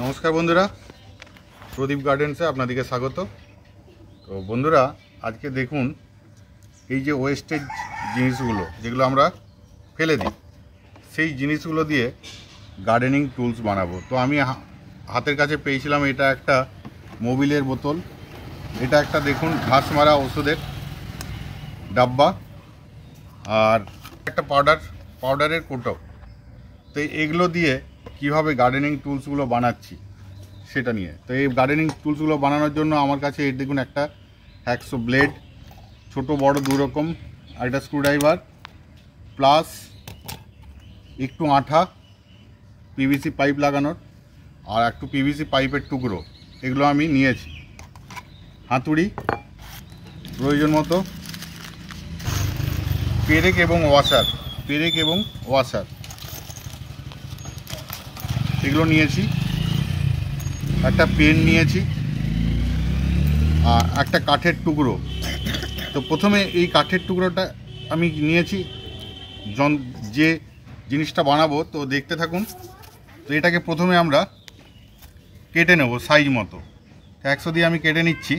নমস্কার বন্ধুরা, প্রদীপ গার্ডেন্সে আপনাদেরকে স্বাগত। তো বন্ধুরা, আজকে দেখুন এই যে ওয়েস্টেজ জিনিসগুলো যেগুলো আমরা ফেলে দিই, সেই জিনিসগুলো দিয়ে গার্ডেনিং টুলস বানাবো। তো আমি হাতের কাছে পেয়েছিলাম এটা একটা মোবিলের বোতল, এটা একটা দেখুন ঘাস মারা ওষুধের ডাব্বা, আর একটা পাউডারের কোটো। তো এগুলো দিয়ে কিভাবে গার্ডেনিং টুলসগুলো বানাচ্ছি সেটা নিয়ে। তো এই গার্ডেনিং টুলসগুলো বানানোর জন্য আমার কাছে এই দেখুন একটা হ্যাকসো ব্লেড, ছোট বড় দু রকম, আর একটা স্ক্রুড্রাইভার, প্লাস একটু আঠা, পিভিসি পাইপ লাগানোর, আর একটু পিভিসি পাইপের টুকরো, এগুলো আমি নিয়েছি। হাতুড়ি, প্রয়োজন মতো পেরেক এবং ওয়াশার এগুলো নিয়েছি। একটা পেন নিয়েছি আর একটা কাঠের টুকরো। তো প্রথমে এই কাঠের টুকরোটা আমি নিয়েছি যে জিনিসটা বানাবো, তো দেখতে থাকুন। তো এটাকে প্রথমে আমরা কেটে নেব সাইজ মতো। 100 দিয়ে আমি কেটে নিচ্ছি।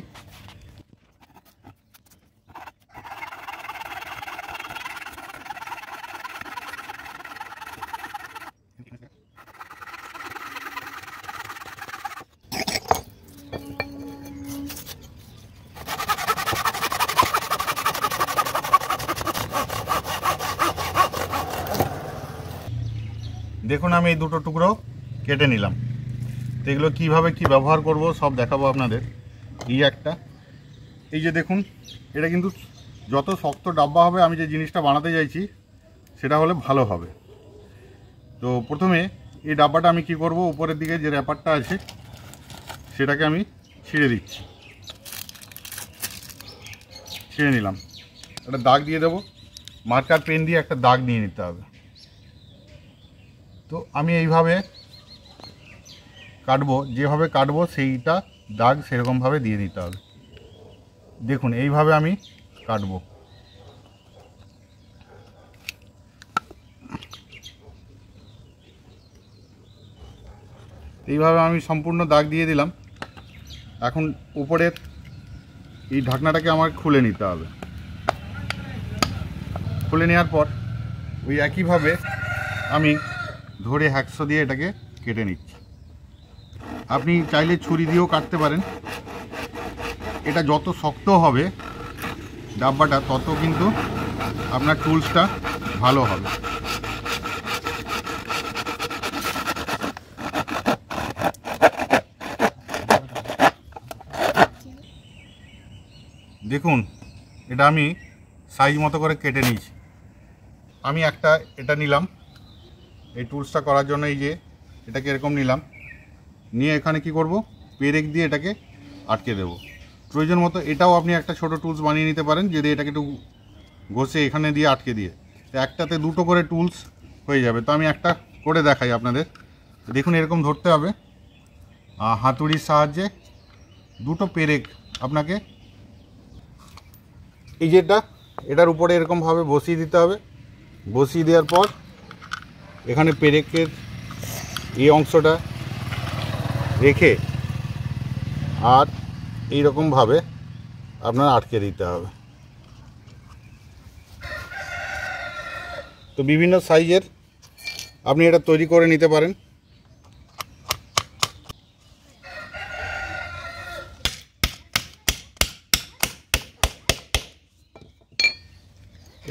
দেখুন আমি এই দুটো টুকরো কেটে নিলাম। তো এগুলো কীভাবে কী ব্যবহার করব সব দেখাবো আপনাদের। এই যে দেখুন, এটা কিন্তু যত শক্ত ডাব্বা হবে, আমি যে জিনিসটা বানাতে চাইছি সেটা হলে ভালো হবে। তো প্রথমে এই ডাব্বাটা আমি কি করব, উপরের দিকে যে র্যাপারটা আছে সেটাকে আমি ছিঁড়ে দিচ্ছি। ছিঁড়ে নিলাম, একটা দাগ দিয়ে দেবো। মার্কার পেন দিয়ে একটা দাগ নিয়ে নিতে হবে। তো আমি এইভাবে কাটবো, যেভাবে কাটবো সেইটা দাগ সেরকমভাবে দিয়ে দিতে হবে। দেখুন এইভাবে আমি কাটবো। এইভাবে আমি সম্পূর্ণ দাগ দিয়ে দিলাম। এখন উপরের এই ঢাকনাটাকে আমার খুলে নিতে হবে। খুলে নেওয়ার পর ওই একইভাবে আমি ধরে হ্যাকসো দিয়ে এটাকে কেটে নিচ্ছি। আপনি চাইলে ছুরি দিয়েও কাটতে পারেন। এটা যত শক্ত হবে ডাব্বাটা, তত কিন্তু আপনার টুলসটা ভালো হবে। দেখুন এটা আমি সাইজ মতো করে কেটে নিয়েছি। আমি এটা নিলাম এই টুলসটা করার জন্য। এই যে এটাকে এরকম নিলাম, নিয়ে এখানে কি করব, পেরেক দিয়ে এটাকে আটকে দেব। প্রয়োজন মতো এটাও আপনি একটা ছোট টুলস বানিয়ে নিতে পারেন, যদি এটাকে একটু ঘষে এখানে দিয়ে আটকে দিয়ে। তো একটাতে দুটো করে টুলস হয়ে যাবে। তো আমি একটা করে দেখাই আপনাদের। দেখুন এরকম ধরতে হবে, হাতুড়ির সাহায্যে দুটো পেরেক আপনাকে এই যেটা এটার উপরে এরকমভাবে বসিয়ে দিতে হবে। বসিয়ে দেওয়ার পর এখানে পেরেকের এই অংশটা রেখে আর এইরকমভাবে আপনার আটকে দিতে হবে। তো বিভিন্ন সাইজের আপনি এটা তৈরি করে নিতে পারেন।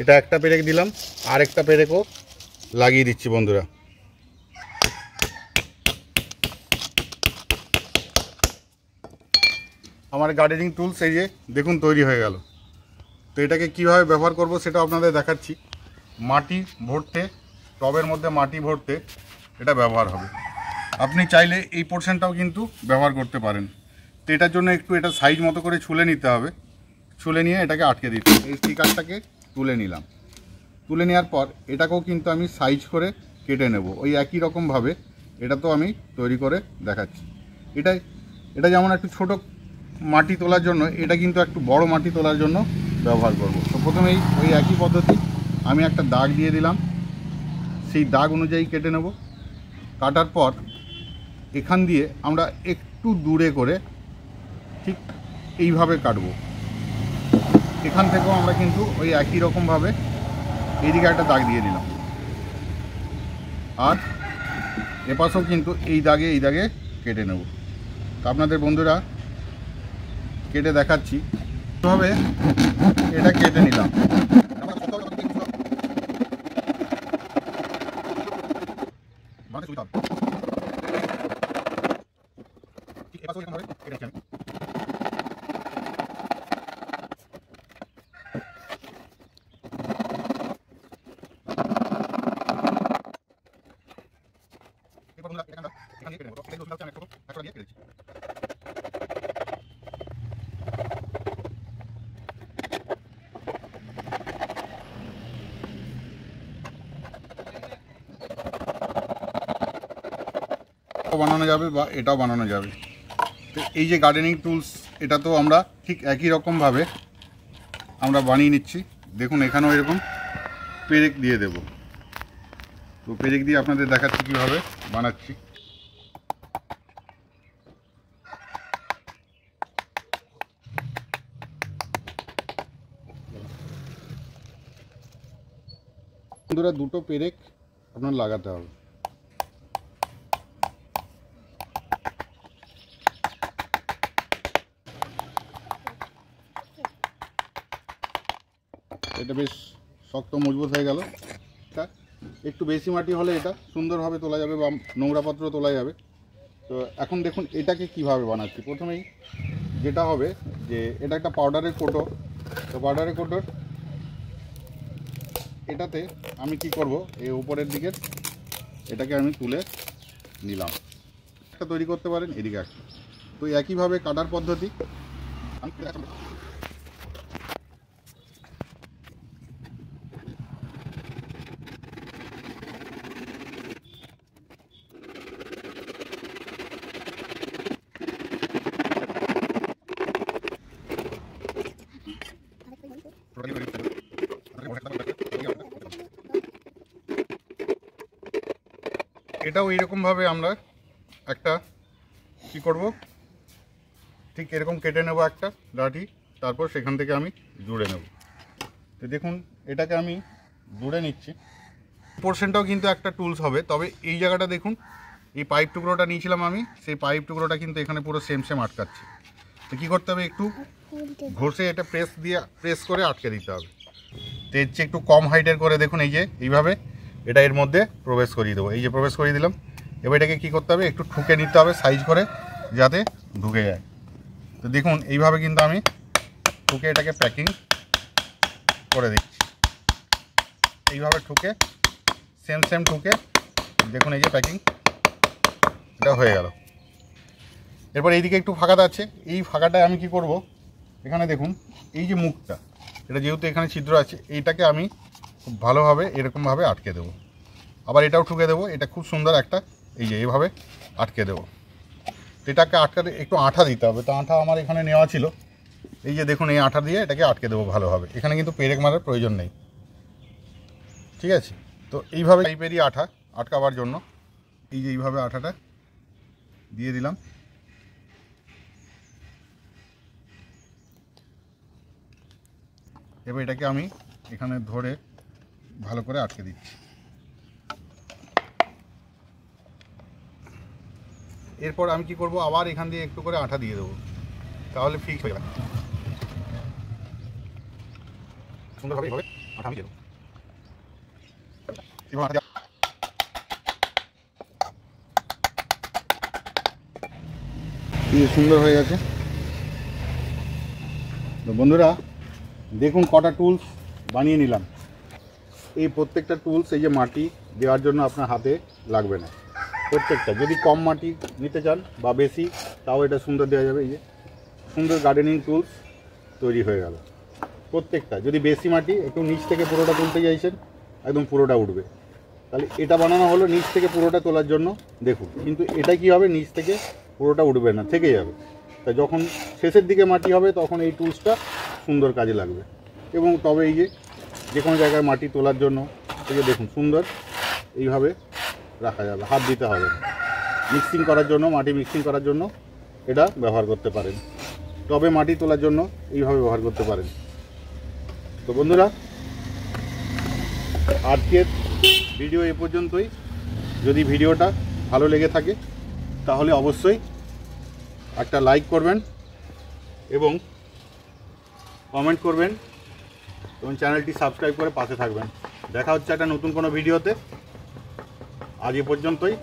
এটা একটা পেরেক দিলাম, আর একটা পেরেকও লাগিয়ে দিচ্ছি বন্ধুরা। আমার গার্ডেনিং টুলস এই যে দেখুন তৈরি হয়ে গেল। তো এটাকে কিভাবে ব্যবহার করব সেটা আপনাদের দেখাচ্ছি। মাটি ভরতে, টবের মধ্যে মাটি ভরতে এটা ব্যবহার হবে। আপনি চাইলে এই পোর্শনটাও কিন্তু ব্যবহার করতে পারেন। তো এটার জন্য একটু এটা সাইজ মতো করে ছুলে নিতে হবে। ছুলে নিয়ে এটাকে আটকে দিতে হবে। এই স্টিকারটাকে তুলে নিলাম। তুলে নেওয়ার পর এটাকেও কিন্তু আমি সাইজ করে কেটে নেব। ওই একই রকমভাবে এটা তো আমি তৈরি করে দেখাচ্ছি। এটা যেমন একটু ছোট মাটি তোলার জন্য, এটা কিন্তু একটু বড় মাটি তোলার জন্য ব্যবহার করব। তো প্রথমেই ওই একই পদ্ধতি আমি একটা দাগ দিয়ে দিলাম, সেই দাগ অনুযায়ী কেটে নেব। কাটার পর এখান দিয়ে আমরা একটু দূরে করে ঠিক এইভাবে কাটবো। এখান থেকেও আমরা কিন্তু ওই একই রকমভাবে এইদিকে একটা দাগ দিয়ে নিলাম, আর এপাশেও কিন্তু এই দাগে কেটে নেব। তো আপনাদের বন্ধুরা কেটে দেখাচ্ছি কীভাবে এটা কেটে নিলাম। বানানো যাবে বা এটাও বানানো যাবে। তো এই যে গার্ডেনিং টুলস, এটা তো আমরা ঠিক একই রকমভাবে আমরা বানিয়ে নিচ্ছি। দেখুন এখানেও এরকম পেরেক দিয়ে দেব। তো পেরেক দিয়ে আপনাদের দেখাচ্ছি কীভাবে বানাচ্ছি। বন্ধুরা দুটো পেরেক আপনার লাগাতে হবে। এটা বেশ শক্ত মজবুত হয়ে গেল। একটু বেশি মাটি হলে এটা সুন্দরভাবে তোলা যাবে বা নোংরাপত্র তোলা যাবে। তো এখন দেখুন এটাকে কিভাবে বানাচ্ছি। প্রথমেই যেটা হবে যে এটা একটা পাউডারের কোটো। তো পাউডারের কোটোর এটাতে আমি কি করব, এই উপরের দিকের এটাকে আমি তুলে নিলাম। একটা তৈরি করতে পারেন এদিকে একটা। তো একইভাবে কাটার পদ্ধতি আমি এটাও এইরকমভাবে আমরা একটা কি করব, ঠিক এরকম কেটে নেব একটা লাঠি, তারপর সেখান থেকে আমি জুড়ে নেব। তো দেখুন এটাকে আমি জুড়ে নিচ্ছি। পোর্শনটাও কিন্তু একটা টুলস হবে, তবে এই জায়গাটা দেখুন এই পাইপ টুকরোটা নিয়েছিলাম আমি, সেই পাইপ টুকরোটা কিন্তু এখানে পুরো সেম আটকাচ্ছে। তো কী করতে হবে, একটু ঘষে এটা প্রেস করে আটকে দিতে হবে। তো এর চেয়ে একটু কম হাইটের করে দেখুন এই যে এইভাবে এটা এর মধ্যে প্রবেশ করিয়ে দেবো। এই যে প্রবেশ করিয়ে দিলাম। এবার এটাকে কী করতে হবে, একটু ঠুকে নিতে হবে সাইজ করে যাতে ঢুকে যায়। তো দেখুন এইভাবে কিন্তু আমি ঠুকে এটাকে প্যাকিং করে দিচ্ছি। এইভাবে ঠুকে সেম ঠুকে দেখুন এই যে প্যাকিং এটা হয়ে গেল। এরপর এইদিকে একটু ফাঁকাটা আছে, এই ফাঁকাটায় আমি কি করব, এখানে দেখুন এই যে মুখটা, এটা যেহেতু এখানে ছিদ্র আছে, এইটাকে আমি খুব ভালোভাবে এরকমভাবে আটকে দেবো। আবার এটাও ঠুকে দেবো। এটা খুব সুন্দর একটা এই যে এইভাবে আটকে দেবো। এটাকে আটকাতে একটু আঠা দিতে হবে। তো আঠা আমার এখানে নেওয়া ছিল, এই যে দেখুন এই আঠা দিয়ে এটাকে আটকে দেবো ভালোভাবে। এখানে কিন্তু পেরেক মারার প্রয়োজন নেই, ঠিক আছে। তো এইভাবে টাইপেরই আঠা আটকাবার জন্য এই যে এইভাবে আঠাটা দিয়ে দিলাম। এবার এটাকে আমি এখানে ধরে ভালো করে আটকে দিচ্ছি। এরপর আমি কি করব, আবার এখান দিয়ে একটু করে আঠা দিয়ে দেবো, তাহলে ফিক্স হয়ে যাবে। সুন্দরভাবে এইভাবে আঠা আমি দিয়ে দেবো। সুন্দর হয়ে গেছে। তো বন্ধুরা দেখুন কটা টুলস বানিয়ে নিলাম। এই প্রত্যেকটা টুলস এই যে মাটি দেওয়ার জন্য আপনার হাতে লাগবে না, প্রত্যেকটা। যদি কম মাটি নিতে চান বা বেশি, তাও এটা সুন্দর দেওয়া যাবে। এই যে সুন্দর গার্ডেনিং টুলস তৈরি হয়ে গেল প্রত্যেকটা। যদি বেশি মাটি একটু নিচ থেকে পুরোটা তুলতে চাইছেন, একদম পুরোটা উঠবে, তাহলে এটা বানানো হলো নিচ থেকে পুরোটা তোলার জন্য। দেখুন কিন্তু এটা কি হবে, নিচ থেকে পুরোটা উঠবে না, থেকে যাবে। তাই যখন শেষের দিকে মাটি হবে তখন এই টুলসটা সুন্দর কাজে লাগবে। এবং তবে এই যে কোনো জায়গায় মাটি তোলার জন্য এই যে দেখুন সুন্দর এইভাবে রাখা যাবে, হাত দিতে হবে না। মিক্সিং করার জন্য, মাটি মিক্সিং করার জন্য এটা ব্যবহার করতে পারেন। টবে মাটি তোলার জন্য এইভাবে ব্যবহার করতে পারেন। তো বন্ধুরা, আজকের ভিডিও এ পর্যন্তই। যদি ভিডিওটা ভালো লেগে থাকে তাহলে অবশ্যই একটা লাইক করবেন এবং কমেন্ট করবেন এবং চ্যানেলটি সাবস্ক্রাইব করে পাশে থাকবেন। দেখা হচ্ছে একটা নতুন কোনো ভিডিওতে। আজ এ পর্যন্তই।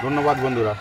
ধন্যবাদ বন্ধুরা।